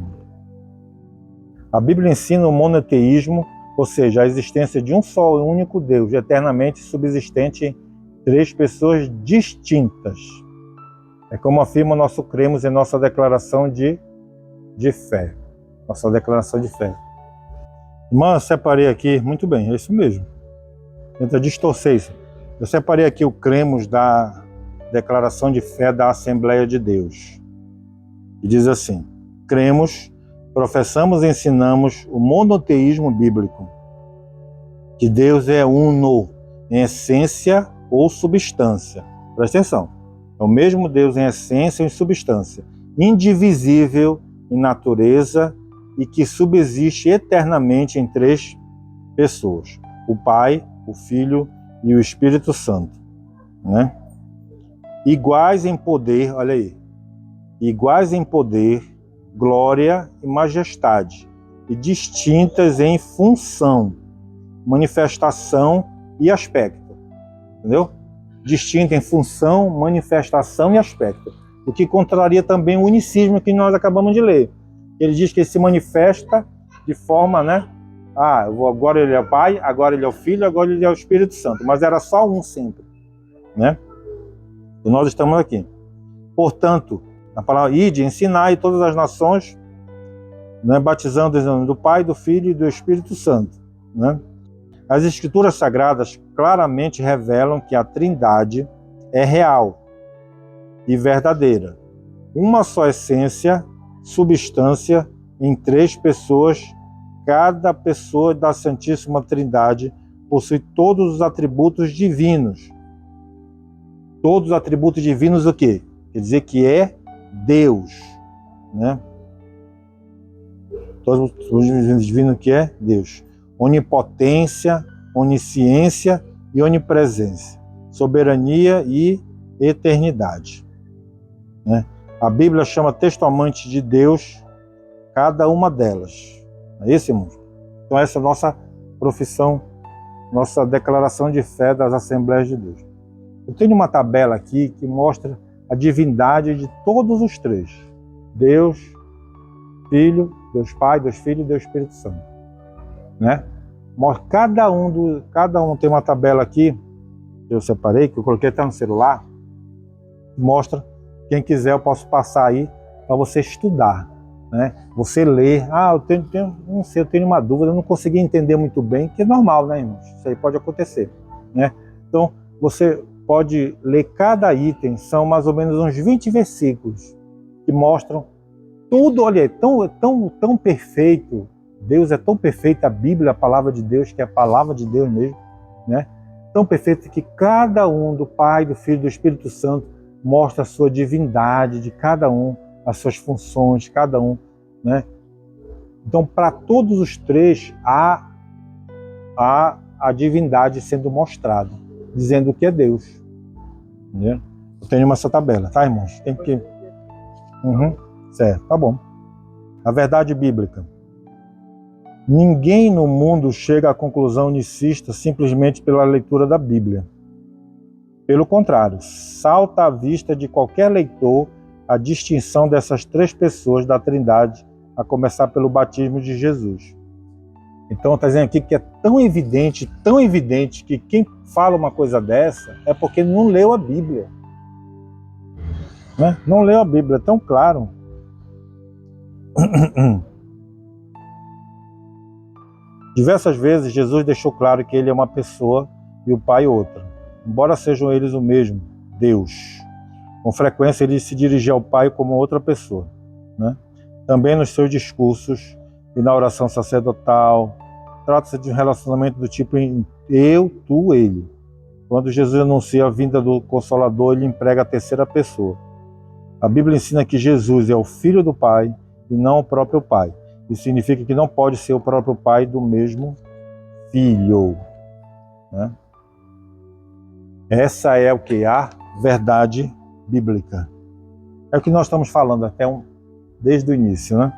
A Bíblia ensina o monoteísmo, ou seja, a existência de um só e único Deus, eternamente subsistente em três pessoas distintas. É como afirma nosso cremos em nossa declaração de fé. Nossa declaração de fé. Irmã, eu separei aqui, muito bem, é isso mesmo. Tenta distorcer isso. Eu separei aqui o cremos da declaração de fé da Assembleia de Deus. E diz assim: cremos, professamos e ensinamos o monoteísmo bíblico, que Deus é uno em essência ou substância. Presta atenção. É o mesmo Deus em essência e em substância, indivisível em natureza e que subsiste eternamente em três pessoas: o Pai, o Filho e o Espírito Santo, né? Iguais em poder, olha aí, iguais em poder, glória e majestade, e distintas em função, manifestação e aspecto, entendeu? Distinta em função, manifestação e aspecto, o que contraria também o unicismo que nós acabamos de ler. Ele diz que ele se manifesta de forma, né? Agora ele é o Pai, agora ele é o Filho, agora ele é o Espírito Santo, mas era só um sempre, né? E nós estamos aqui. Portanto, a palavra ide, ensinai todas as nações, né, batizando em nome do Pai, do Filho e do Espírito Santo, né? As Escrituras Sagradas claramente revelam que a Trindade é real e verdadeira. Uma só essência, substância, em três pessoas. Cada pessoa da Santíssima Trindade possui todos os atributos divinos. Todos os atributos divinos o quê? Quer dizer que é Deus, né? Todos os atributos divinos que é Deus. Onipotência, onisciência e onipresença. Soberania e eternidade, né? A Bíblia chama textualmente de Deus cada uma delas. É isso, irmãos? Então essa é a nossa profissão, nossa declaração de fé das Assembleias de Deus. Eu tenho uma tabela aqui que mostra a divindade de todos os três. Deus, Filho, Deus Pai, Deus Filho e Deus Espírito Santo, né? Cada um tem uma tabela aqui, que eu separei, que eu coloquei até no celular, mostra. Quem quiser eu posso passar aí para você estudar, né? Você ler. Não sei, eu tenho uma dúvida, eu não consegui entender muito bem, que é normal, né, irmãos? Isso aí pode acontecer, né? Então, você pode ler cada item, são mais ou menos uns 20 versículos, que mostram tudo. Olha, é tão perfeito, Deus é tão perfeito, a Bíblia, a palavra de Deus, que é a palavra de Deus mesmo, né? Tão perfeito que cada um, do Pai, do Filho e do Espírito Santo, mostra a sua divindade de cada um, as suas funções, cada um, né? Então, para todos os três, há a divindade sendo mostrada, dizendo que é Deus, né? Eu tenho essa tabela, tá, irmãos? Tem que... Certo, tá bom. A verdade bíblica. Ninguém no mundo chega à conclusão unicista simplesmente pela leitura da Bíblia. Pelo contrário, salta à vista de qualquer leitor a distinção dessas três pessoas da Trindade, a começar pelo batismo de Jesus. Então está dizendo aqui que é tão evidente que quem fala uma coisa dessa é porque não leu a Bíblia. Né? Não leu a Bíblia, é tão claro. Diversas vezes Jesus deixou claro que ele é uma pessoa e o Pai outra, embora sejam eles o mesmo, Deus. Com frequência ele se dirigia ao Pai como outra pessoa. Né? Também nos seus discursos e na oração sacerdotal, trata-se de um relacionamento do tipo eu, tu, ele. Quando Jesus anuncia a vinda do Consolador, ele emprega a terceira pessoa. A Bíblia ensina que Jesus é o Filho do Pai e não o próprio Pai. Isso significa que não pode ser o próprio Pai do mesmo Filho. Né? Essa é o que? A verdade bíblica. É o que nós estamos falando desde o início, né?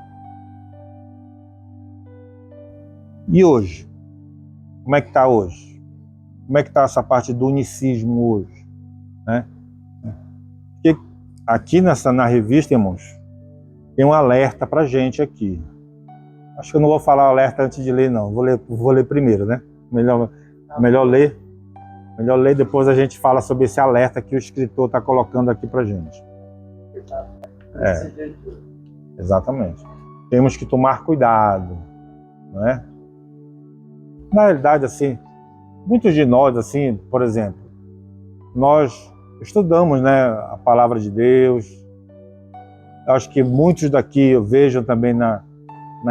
E hoje? Como é que está hoje? Como é que está essa parte do unicismo hoje? Né? Porque aqui na revista, irmãos, tem um alerta para a gente aqui. Acho que eu não vou falar alerta antes de ler, não. Vou ler primeiro, né? Melhor ler. Melhor ler, depois a gente fala sobre esse alerta que o escritor está colocando aqui para a gente. Exatamente. Temos que tomar cuidado, não é? Na realidade, assim, muitos de nós, assim, por exemplo, nós estudamos, né, a palavra de Deus. Eu acho que muitos daqui eu vejo também na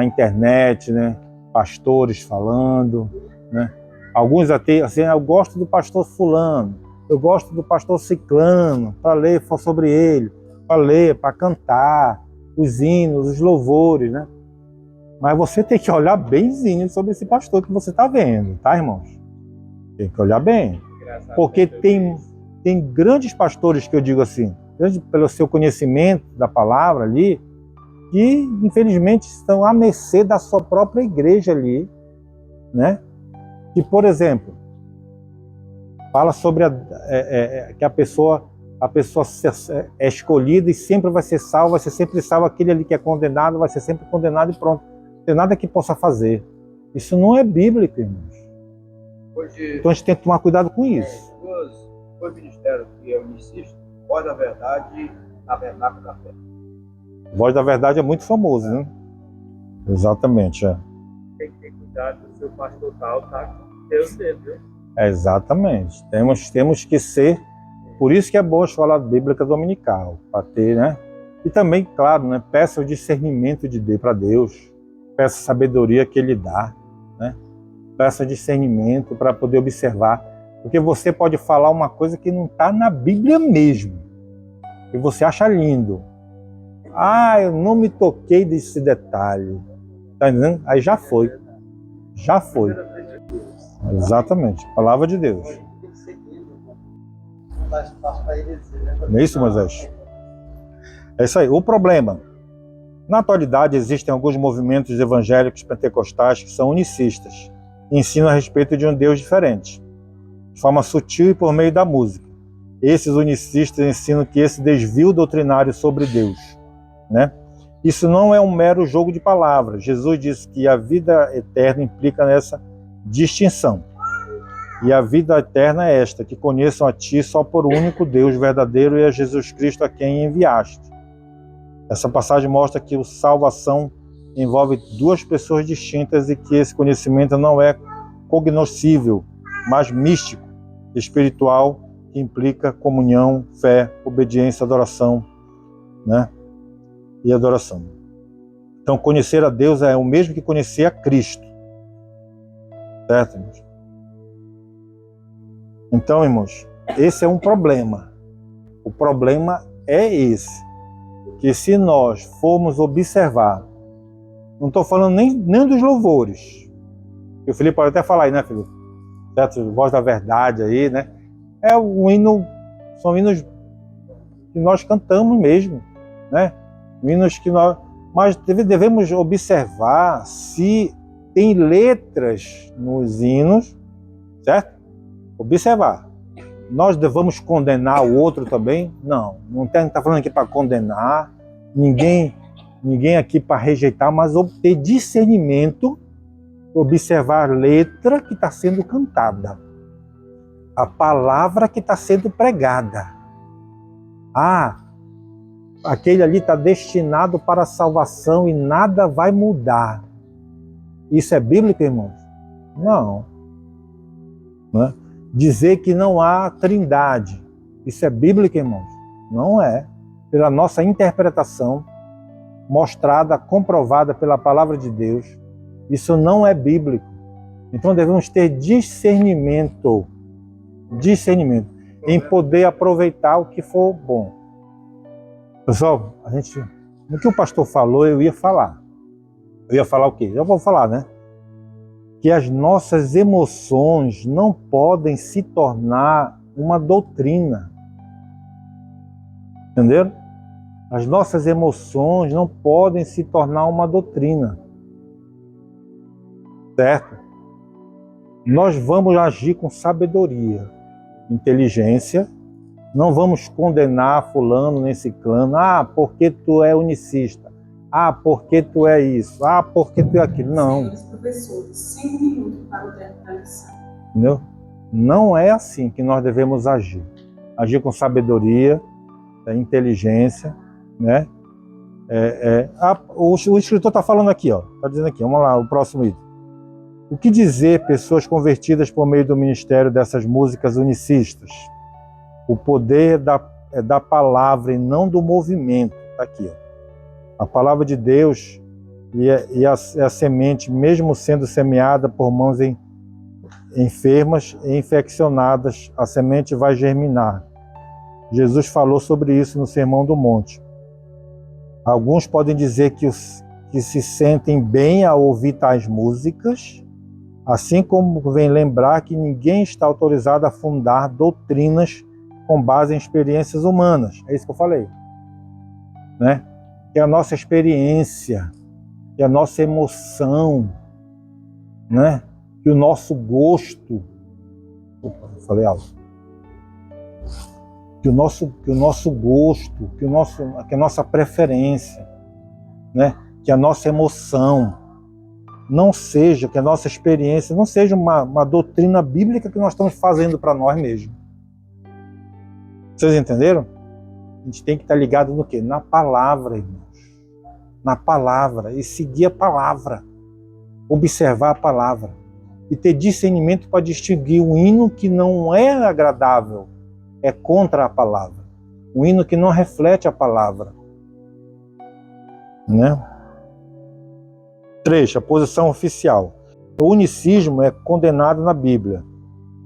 internet, né, pastores falando, né? Alguns até, assim, eu gosto do pastor fulano, eu gosto do pastor ciclano, para ler sobre ele, para ler, para cantar os hinos, os louvores, né? Mas você tem que olhar benzinho sobre esse pastor que você está vendo, tá, irmãos? Tem que olhar bem. Porque tem grandes pastores que eu digo assim, pelo seu conhecimento da palavra ali, que infelizmente estão à mercê da sua própria igreja ali, né? Que, por exemplo, fala sobre que a pessoa é escolhida e sempre vai ser salvo, vai ser sempre salvo. Aquele ali que é condenado vai ser sempre condenado e pronto. Não tem nada que possa fazer. Isso não é bíblico, irmãos. Então a gente tem que tomar cuidado com isso. Dois ministérios que eu insisto, Voz da Verdade e Tabernáculo da Fé. Voz da Verdade é muito famoso, né? Exatamente, é. Tem que ter cuidado do seu pastor tal, tá com Deus dele, viu? Exatamente. Temos que ser. Por isso que é bom a escola bíblica dominical, para ter, né? E também, claro, né? Peça o discernimento para Deus, peça a sabedoria que Ele dá, né? Peça discernimento para poder observar, porque você pode falar uma coisa que não está na Bíblia mesmo, e você acha lindo. Ah, eu não me toquei desse detalhe. Tá entendendo? Aí já foi. Já foi. Exatamente. Palavra de Deus. Não é isso, Moisés? É isso aí. O problema. Na atualidade, existem alguns movimentos evangélicos pentecostais que são unicistas e ensinam a respeito de um Deus diferente, de forma sutil e por meio da música. Esses unicistas ensinam que esse desvio doutrinário sobre Deus, né? Isso não é um mero jogo de palavras. Jesus disse que a vida eterna implica nessa distinção. E a vida eterna é esta, que conheçam a Ti só por um único Deus verdadeiro e a Jesus Cristo a quem enviaste. Essa passagem mostra que a salvação envolve duas pessoas distintas e que esse conhecimento não é cognoscível, mas místico, espiritual, que implica comunhão, fé, obediência, adoração, né? E adoração. Então, conhecer a Deus é o mesmo que conhecer a Cristo. Certo, irmãos? Então, irmãos, esse é um problema. O problema é esse. Que se nós formos observar, não estou falando nem dos louvores. E o Felipe pode até falar aí, né, Felipe? Certo? Voz da Verdade aí, né? É um hino, são hinos que nós cantamos mesmo, né? Hinos que nós, mas devemos observar se tem letras nos hinos, certo? Observar. Nós devemos condenar o outro também? Não está falando aqui para condenar, ninguém aqui para rejeitar, mas obter discernimento Observar a letra que está sendo cantada, a palavra que está sendo pregada. Ah, aquele ali está destinado para a salvação e nada vai mudar. Isso é bíblico, irmãos? Não. Não é? Dizer que não há trindade, isso é bíblico, irmãos? Não é. Pela nossa interpretação, mostrada, comprovada pela palavra de Deus, isso não é bíblico. Então devemos ter discernimento em poder aproveitar o que for bom. Pessoal, no que o pastor falou, eu ia falar. Eu ia falar o quê? Já vou falar, né? Que as nossas emoções não podem se tornar uma doutrina. Entenderam? As nossas emoções não podem se tornar uma doutrina. Certo? Nós vamos agir com sabedoria, inteligência. Não vamos condenar fulano nem ciclano. Ah, porque tu é unicista. Ah, porque tu é isso. Ah, porque tu é aquilo. Não. Senhores professores, 5 minutos para o término da lição. Entendeu? Não é assim que nós devemos agir. Agir com sabedoria, inteligência, né? O escritor está falando aqui, ó. Está dizendo aqui, vamos lá, o próximo item. O que dizer pessoas convertidas por meio do ministério dessas músicas unicistas? O poder é da palavra e não do movimento. Está aqui, ó. A palavra de Deus e a semente, mesmo sendo semeada por mãos enfermas e infeccionadas, a semente vai germinar. Jesus falou sobre isso no Sermão do Monte. Alguns podem dizer que se sentem bem ao ouvir tais músicas, assim como vem lembrar que ninguém está autorizado a fundar doutrinas com base em experiências humanas. É isso que eu falei. Né? Que a nossa experiência, que a nossa emoção, né? Que o nosso gosto, falei algo. Que o nosso gosto, que a nossa preferência, né? Que a nossa emoção não seja, que a nossa experiência não seja uma doutrina bíblica que nós estamos fazendo para nós mesmos. Vocês entenderam? A gente tem que estar ligado no quê? Na palavra, irmãos. Na palavra. E seguir a palavra. Observar a palavra. E ter discernimento para distinguir um hino que não é agradável, é contra a palavra. Um hino que não reflete a palavra. Né? 3. A posição oficial. O unicismo é condenado na Bíblia,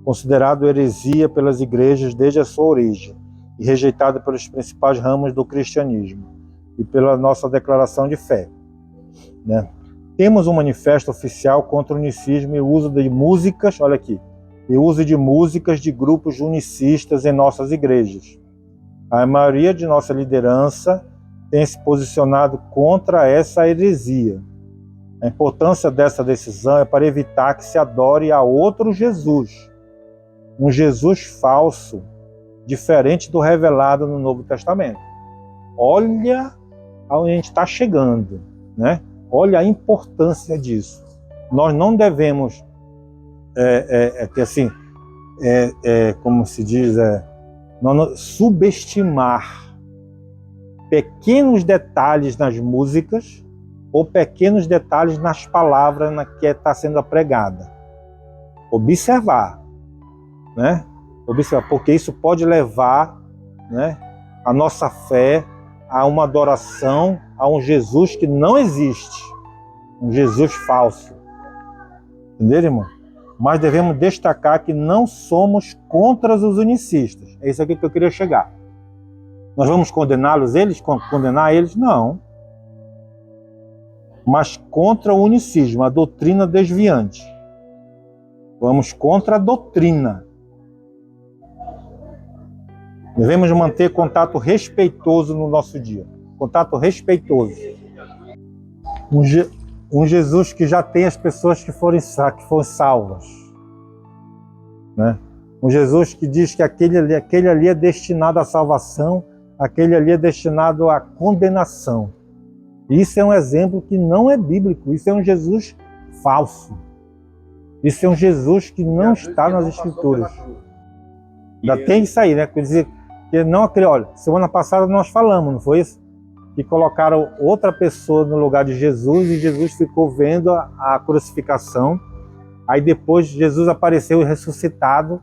considerado heresia pelas igrejas desde a sua origem e rejeitado pelos principais ramos do cristianismo e pela nossa declaração de fé. Né? Temos um manifesto oficial contra o unicismo e o uso de músicas, olha aqui, e o uso de músicas de grupos unicistas em nossas igrejas. A maioria de nossa liderança tem se posicionado contra essa heresia. A importância dessa decisão é para evitar que se adore a outro Jesus, um Jesus falso, diferente do revelado no Novo Testamento. Olha aonde a gente está chegando, né? Olha a importância disso. Nós não devemos, como se diz, não subestimar pequenos detalhes nas músicas ou pequenos detalhes nas palavras que está sendo pregada. Observar, né? Observar, porque isso pode levar, né, a nossa fé a uma adoração a um Jesus que não existe, um Jesus falso. Entenderam, irmão? Mas devemos destacar que não somos contra os unicistas. É isso aqui que eu queria chegar. Nós vamos condená-los, condenar eles? Não. Mas contra o unicismo, a doutrina desviante. Vamos contra a doutrina. Devemos manter contato respeitoso no nosso dia. Contato respeitoso. Um Jesus que já tem as pessoas que foram salvas. Né? Um Jesus que diz que aquele ali é destinado à salvação, aquele ali é destinado à condenação. Isso é um exemplo que não é bíblico. Isso é um Jesus falso. Isso é um Jesus que não Jesus está que nas não passou Escrituras. pela cruz. Ainda tem isso aí, né? Quer dizer, que não aquele, olha, semana passada nós falamos, não foi isso? Que colocaram outra pessoa no lugar de Jesus e Jesus ficou vendo a crucificação. Aí depois Jesus apareceu ressuscitado,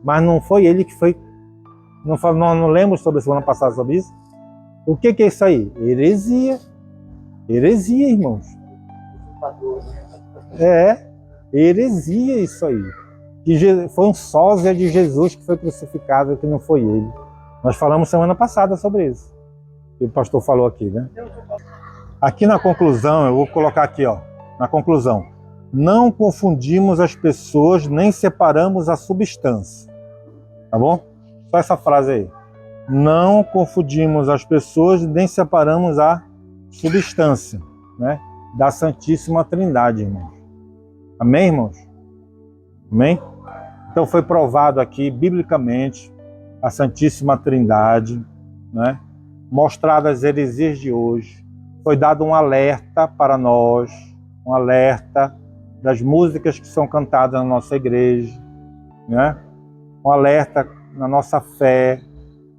mas não foi ele que foi. Não lembro sobre a semana passada sobre isso. O que é isso aí? Heresia. Heresia, irmãos. Usurpador, né? É, heresia isso aí. Que foi um sósia de Jesus que foi crucificado, que não foi ele. Nós falamos semana passada sobre isso. Que o pastor falou aqui, né? Aqui na conclusão, eu vou colocar aqui, ó, na conclusão. Não confundimos as pessoas, nem separamos a substância. Tá bom? Só essa frase aí. Não confundimos as pessoas, nem separamos a substância, né, da Santíssima Trindade, irmãos. Amém, irmãos? Amém? Então foi provado aqui, biblicamente, a Santíssima Trindade, né, mostradas as heresias de hoje. Foi dado um alerta para nós, um alerta das músicas que são cantadas na nossa igreja, né? Um alerta na nossa fé,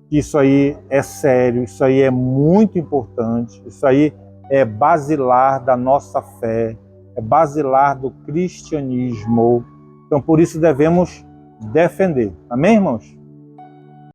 que isso aí é sério, isso aí é muito importante, isso aí é basilar da nossa fé, é basilar do cristianismo. Então, por isso devemos defender. Amém, irmãos?